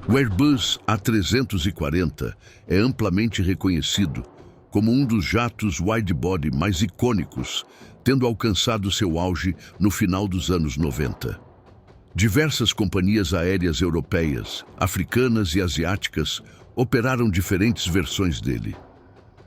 O Airbus A340 é amplamente reconhecido como um dos jatos widebody mais icônicos, tendo alcançado seu auge no final dos anos 90. Diversas companhias aéreas europeias, africanas e asiáticas operaram diferentes versões dele.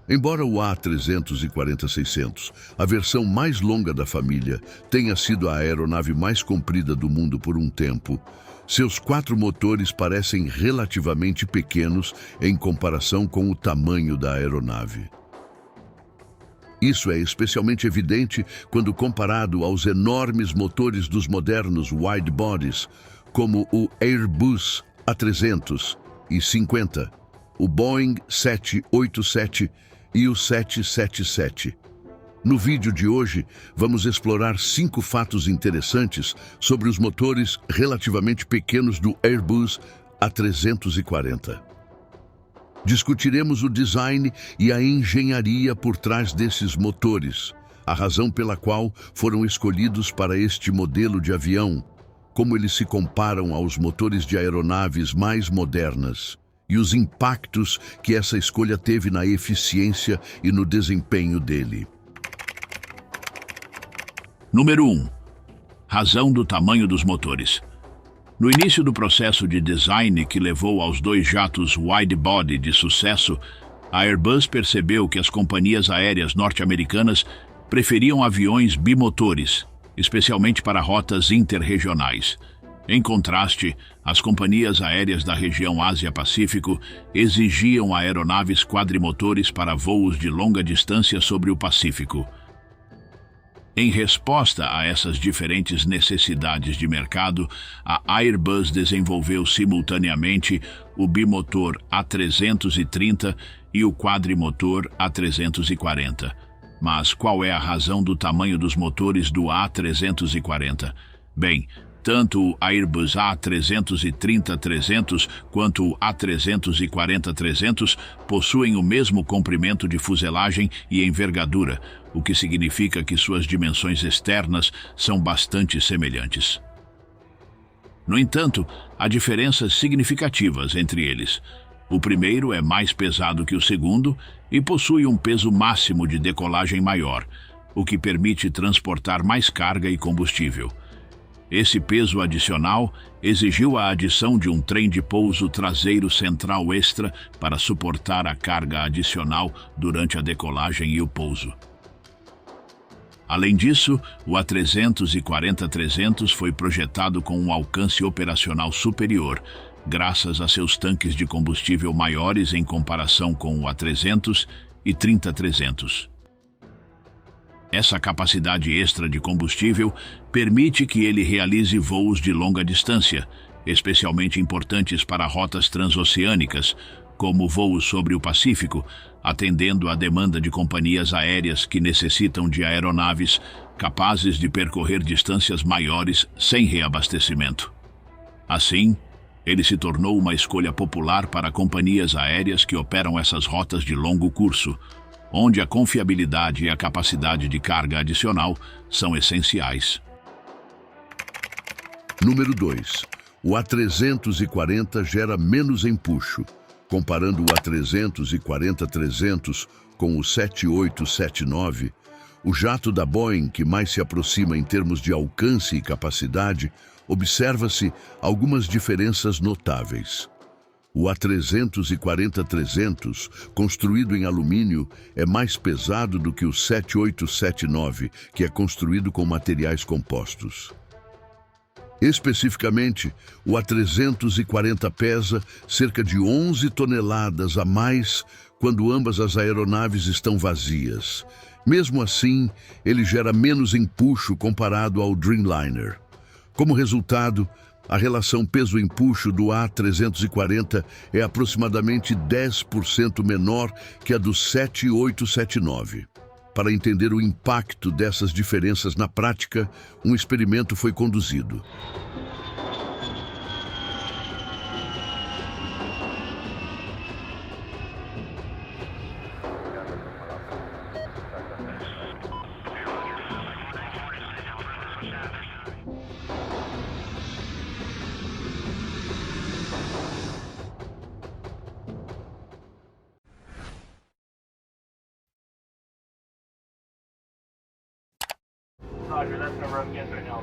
Embora o A340-600, a versão mais longa da família, tenha sido a aeronave mais comprida do mundo por um tempo, seus 4 motores parecem relativamente pequenos em comparação com o tamanho da aeronave. Isso é especialmente evidente quando comparado aos enormes motores dos modernos widebodies, como o Airbus A350, o Boeing 787 e o 777. No vídeo de hoje, vamos explorar 5 fatos interessantes sobre os motores relativamente pequenos do Airbus A340. Discutiremos o design e a engenharia por trás desses motores, a razão pela qual foram escolhidos para este modelo de avião, como eles se comparam aos motores de aeronaves mais modernas, e os impactos que essa escolha teve na eficiência e no desempenho dele. Número 1. Razão do tamanho dos motores. No início do processo de design que levou aos 2 jatos widebody de sucesso, a Airbus percebeu que as companhias aéreas norte-americanas preferiam aviões bimotores, especialmente para rotas interregionais. Em contraste, as companhias aéreas da região Ásia-Pacífico exigiam aeronaves quadrimotores para voos de longa distância sobre o Pacífico. Em resposta a essas diferentes necessidades de mercado, a Airbus desenvolveu simultaneamente o bimotor A330 e o quadrimotor A340. Mas qual é a razão do tamanho dos motores do A340? Bem, tanto o Airbus A330-300 quanto o A340-300 possuem o mesmo comprimento de fuselagem e envergadura, o que significa que suas dimensões externas são bastante semelhantes. No entanto, há diferenças significativas entre eles. O primeiro é mais pesado que o segundo e possui um peso máximo de decolagem maior, o que permite transportar mais carga e combustível. Esse peso adicional exigiu a adição de um trem de pouso traseiro central extra para suportar a carga adicional durante a decolagem e o pouso. Além disso, o A340-300 foi projetado com um alcance operacional superior, graças a seus tanques de combustível maiores em comparação com o A300 e 30-300. Essa capacidade extra de combustível permite que ele realize voos de longa distância, especialmente importantes para rotas transoceânicas, como voos sobre o Pacífico, atendendo à demanda de companhias aéreas que necessitam de aeronaves capazes de percorrer distâncias maiores sem reabastecimento. Assim, ele se tornou uma escolha popular para companhias aéreas que operam essas rotas de longo curso, onde a confiabilidade e a capacidade de carga adicional são essenciais. Número 2. O A340 gera menos empuxo. Comparando o A340-300 com o 7879, o jato da Boeing que mais se aproxima em termos de alcance e capacidade, observa-se algumas diferenças notáveis. O A340-300, construído em alumínio, é mais pesado do que o 7879, que é construído com materiais compostos. Especificamente, o A340 pesa cerca de 11 toneladas a mais quando ambas as aeronaves estão vazias. Mesmo assim, ele gera menos empuxo comparado ao Dreamliner. Como resultado, a relação peso-empuxo do A340 é aproximadamente 10% menor que a do 7879. Para entender o impacto dessas diferenças na prática, um experimento foi conduzido. Roger, that's no rough guess right now.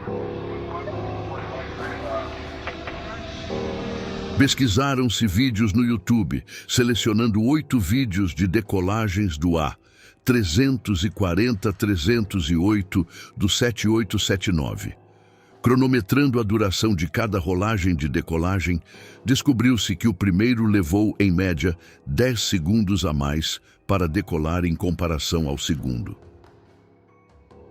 Pesquisaram-se vídeos no YouTube, selecionando 8 vídeos de decolagens do A340-308 do 7879. Cronometrando a duração de cada rolagem de decolagem, descobriu-se que o primeiro levou, em média, 10 segundos a mais para decolar em comparação ao segundo.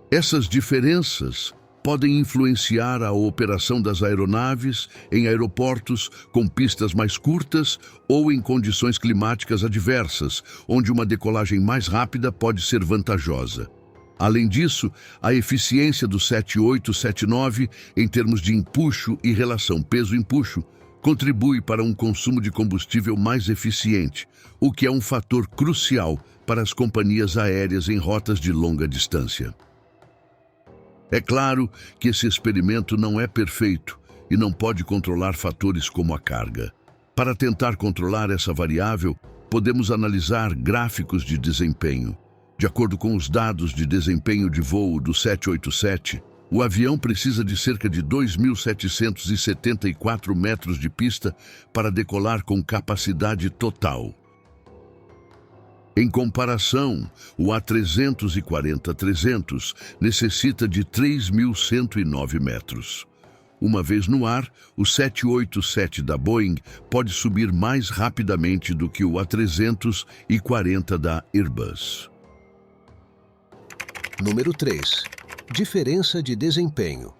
Essas diferenças podem influenciar a operação das aeronaves em aeroportos com pistas mais curtas ou em condições climáticas adversas, onde uma decolagem mais rápida pode ser vantajosa. Além disso, a eficiência do 7879 em termos de empuxo e relação peso-empuxo contribui para um consumo de combustível mais eficiente, o que é um fator crucial para as companhias aéreas em rotas de longa distância. É claro que esse experimento não é perfeito e não pode controlar fatores como a carga. Para tentar controlar essa variável, podemos analisar gráficos de desempenho. De acordo com os dados de desempenho de voo do 787, o avião precisa de cerca de 2.774 metros de pista para decolar com capacidade total. Em comparação, o A340-300 necessita de 3.109 metros. Uma vez no ar, o 787 da Boeing pode subir mais rapidamente do que o A340 da Airbus. Número 3. Diferença de desempenho.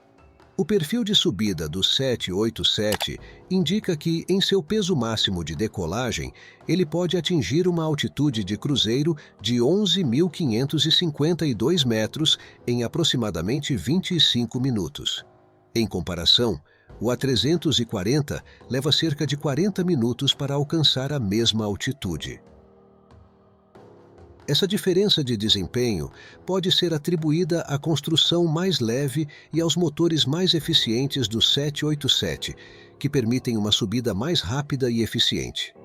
O perfil de subida do 787 indica que, em seu peso máximo de decolagem, ele pode atingir uma altitude de cruzeiro de 11.552 metros em aproximadamente 25 minutos. Em comparação, o A340 leva cerca de 40 minutos para alcançar a mesma altitude. Essa diferença de desempenho pode ser atribuída à construção mais leve e aos motores mais eficientes do 787, que permitem uma subida mais rápida e eficiente.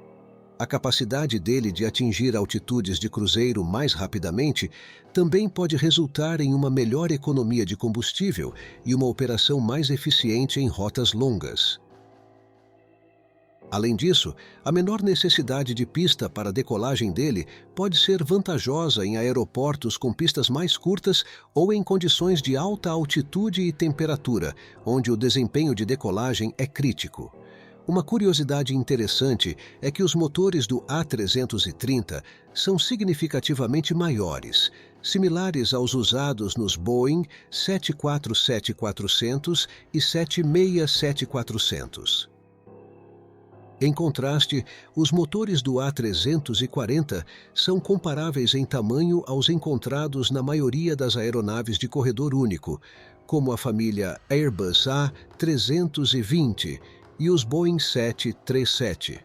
A capacidade dele de atingir altitudes de cruzeiro mais rapidamente também pode resultar em uma melhor economia de combustível e uma operação mais eficiente em rotas longas. Além disso, a menor necessidade de pista para a decolagem dele pode ser vantajosa em aeroportos com pistas mais curtas ou em condições de alta altitude e temperatura, onde o desempenho de decolagem é crítico. Uma curiosidade interessante é que os motores do A330 são significativamente maiores, similares aos usados nos Boeing 747-400 e 767-400. Em contraste, os motores do A340 são comparáveis em tamanho aos encontrados na maioria das aeronaves de corredor único, como a família Airbus A320 e os Boeing 737.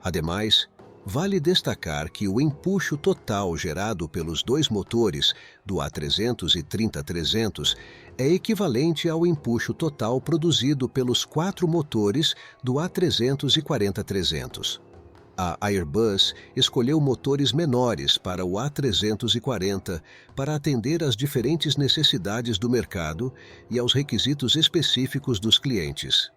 Ademais, vale destacar que o empuxo total gerado pelos dois motores do A330-300 é equivalente ao empuxo total produzido pelos 4 motores do A340-300. A Airbus escolheu motores menores para o A340 para atender às diferentes necessidades do mercado e aos requisitos específicos dos clientes.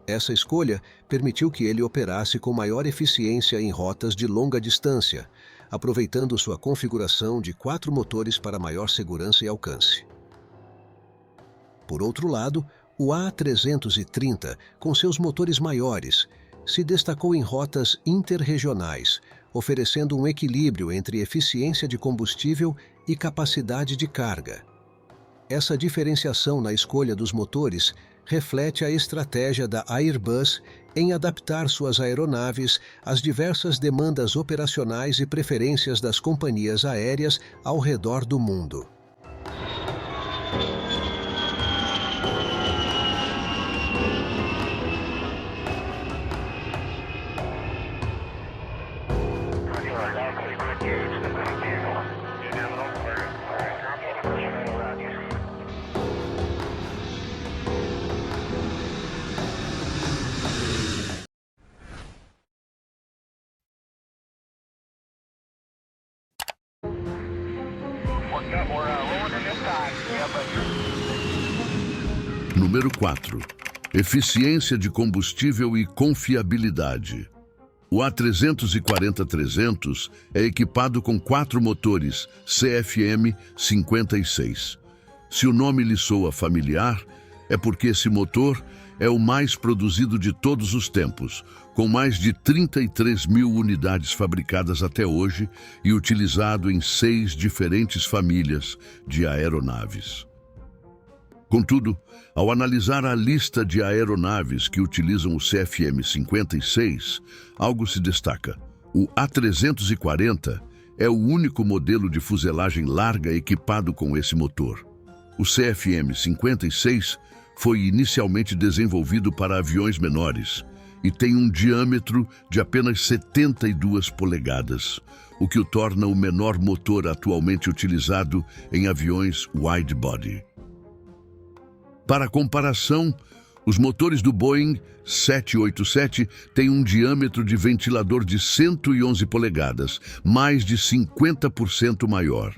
Essa escolha permitiu que ele operasse com maior eficiência em rotas de longa distância, aproveitando sua configuração de 4 motores para maior segurança e alcance. Por outro lado, o A330, com seus motores maiores, se destacou em rotas interregionais, oferecendo um equilíbrio entre eficiência de combustível e capacidade de carga. Essa diferenciação na escolha dos motores reflete a estratégia da Airbus em adaptar suas aeronaves às diversas demandas operacionais e preferências das companhias aéreas ao redor do mundo. Got more Número 4. Eficiência de combustível e confiabilidade. O A340-300 é equipado com 4 motores CFM 56. Se o nome lhe soa familiar, é porque esse motor é o mais produzido de todos os tempos, com mais de 33 mil unidades fabricadas até hoje e utilizado em 6 diferentes famílias de aeronaves. Contudo, ao analisar a lista de aeronaves que utilizam o CFM56, algo se destaca. O A340 é o único modelo de fuselagem larga equipado com esse motor. O CFM56 foi inicialmente desenvolvido para aviões menores e tem um diâmetro de apenas 72 polegadas, o que o torna o menor motor atualmente utilizado em aviões wide-body. Para comparação, os motores do Boeing 787 têm um diâmetro de ventilador de 111 polegadas, mais de 50% maior.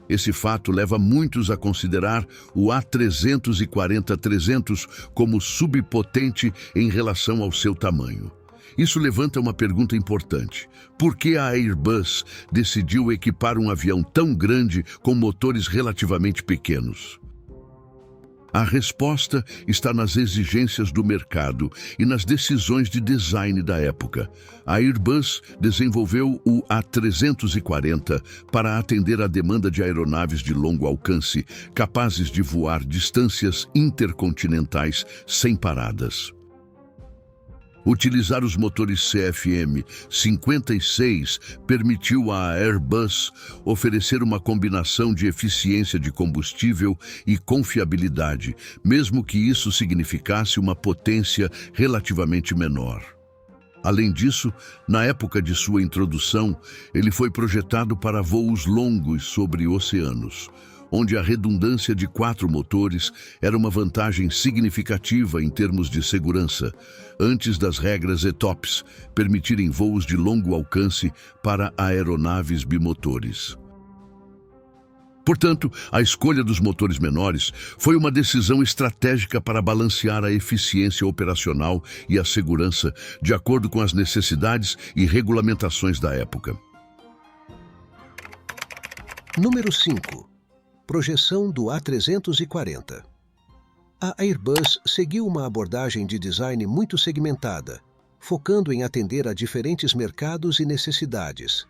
Esse fato leva muitos a considerar o A340-300 como subpotente em relação ao seu tamanho. Isso levanta uma pergunta importante. Por que a Airbus decidiu equipar um avião tão grande com motores relativamente pequenos? A resposta está nas exigências do mercado e nas decisões de design da época. A Airbus desenvolveu o A340 para atender à demanda de aeronaves de longo alcance, capazes de voar distâncias intercontinentais sem paradas. Utilizar os motores CFM 56 permitiu à Airbus oferecer uma combinação de eficiência de combustível e confiabilidade, mesmo que isso significasse uma potência relativamente menor. Além disso, na época de sua introdução, ele foi projetado para voos longos sobre oceanos, onde a redundância de 4 motores era uma vantagem significativa em termos de segurança, antes das regras ETOPS permitirem voos de longo alcance para aeronaves bimotores. Portanto, a escolha dos motores menores foi uma decisão estratégica para balancear a eficiência operacional e a segurança de acordo com as necessidades e regulamentações da época. Número 5. Projeção do A340. A Airbus seguiu uma abordagem de design muito segmentada, focando em atender a diferentes mercados e necessidades.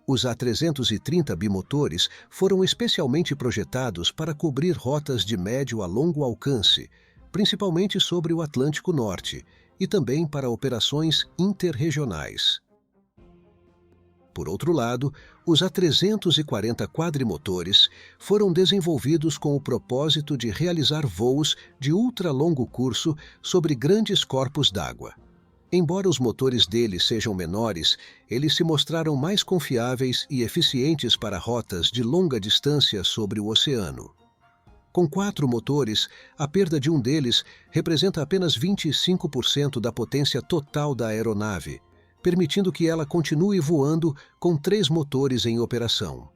Os A330 bimotores foram especialmente projetados para cobrir rotas de médio a longo alcance, principalmente sobre o Atlântico Norte, e também para operações interregionais. Por outro lado, os A340 quadrimotores foram desenvolvidos com o propósito de realizar voos de ultra-longo curso sobre grandes corpos d'água. Embora os motores deles sejam menores, eles se mostraram mais confiáveis e eficientes para rotas de longa distância sobre o oceano. Com 4 motores, a perda de um deles representa apenas 25% da potência total da aeronave, permitindo que ela continue voando com 3 motores em operação.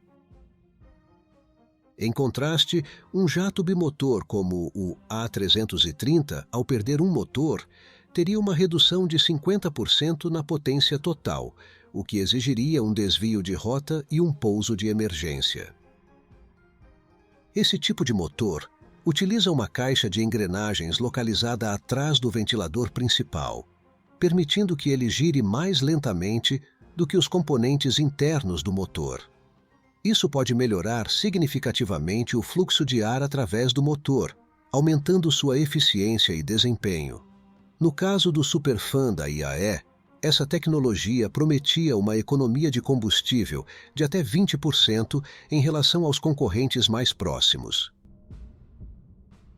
Em contraste, um jato bimotor como o A330, ao perder um motor, teria uma redução de 50% na potência total, o que exigiria um desvio de rota e um pouso de emergência. Esse tipo de motor utiliza uma caixa de engrenagens localizada atrás do ventilador principal, permitindo que ele gire mais lentamente do que os componentes internos do motor. Isso pode melhorar significativamente o fluxo de ar através do motor, aumentando sua eficiência e desempenho. No caso do Superfan da IAE, essa tecnologia prometia uma economia de combustível de até 20% em relação aos concorrentes mais próximos.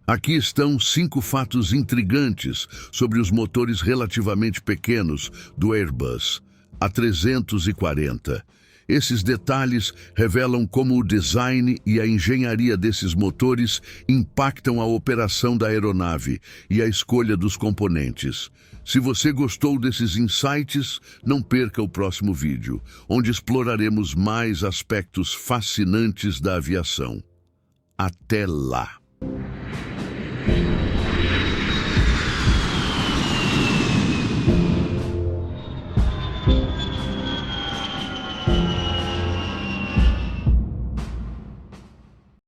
Aqui estão 5 fatos intrigantes sobre os motores relativamente pequenos do Airbus A340. Esses detalhes revelam como o design e a engenharia desses motores impactam a operação da aeronave e a escolha dos componentes. Se você gostou desses insights, não perca o próximo vídeo, onde exploraremos mais aspectos fascinantes da aviação. Até lá!